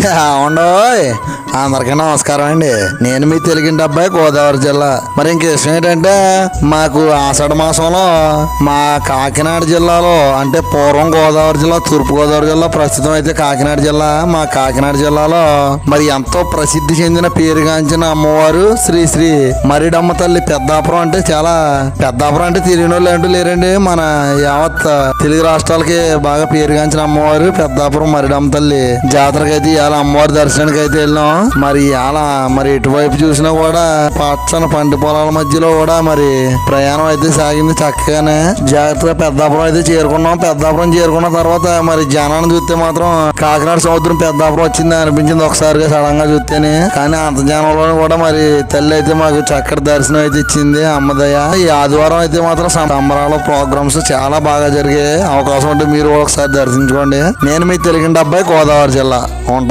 ఉండోయ్, అందరికీ నమస్కారం అండి. నేను మీ తెలుగింటి అబ్బాయి, గోదావరి జిల్లా. మరి ఇంక విషయం ఏంటంటే, మాకు ఆషాఢ మాసంలో మా కాకినాడ జిల్లాలో, అంటే పూర్వం గోదావరి జిల్లా, తూర్పు గోదావరి జిల్లా, ప్రస్తుతం అయితే కాకినాడ జిల్లా. మా కాకినాడ జిల్లాలో మరి ఎంతో ప్రసిద్ధి చెందిన పేరుగాంచిన అమ్మవారు శ్రీ శ్రీ మరిడమ్మ తల్లి పెద్దాపురం. అంటే చాలా పెద్దాపురం అంటే తెలియని వాళ్ళు అంటూ లేరండి. మన యావత్ తెలుగు రాష్ట్రాలకి బాగా పేరుగాంచిన అమ్మవారు పెద్దాపురం మరిడమ్మ తల్లి జాతరకి అయితే ఇవాళ అమ్మవారి దర్శనానికి అయితే వెళ్ళాం. మరి అలా మరి ఎటువైపు చూసినా కూడా పచ్చని పంట పొలాల మధ్యలో కూడా మరి ప్రయాణం అయితే సాగింది చక్కగానే. జాగ్రత్తగా పెద్దాపురం అయితే చేరుకున్నాం. పెద్దాపురం చేరుకున్న తర్వాత మరి జనాన్ని చూస్తే మాత్రం కాకినాడ సముద్రం పెద్దాపురం వచ్చింది అనిపించింది ఒకసారిగా సడన్ గా చూస్తేనే. కానీ అంత జనంలో కూడా మరి తల్లి అయితే మాకు చక్కటి దర్శనం అయితే ఇచ్చింది, అమ్మదయ్య. ఈ ఆదివారం అయితే మాత్రం సంబరాల ప్రోగ్రామ్స్ చాలా బాగా జరిగాయి. అవకాశం ఉంటే మీరు ఒకసారి దర్శించుకోండి. నేను మీ తెలుగింటి అబ్బాయి, గోదావరి జిల్లా. ఉంటాను.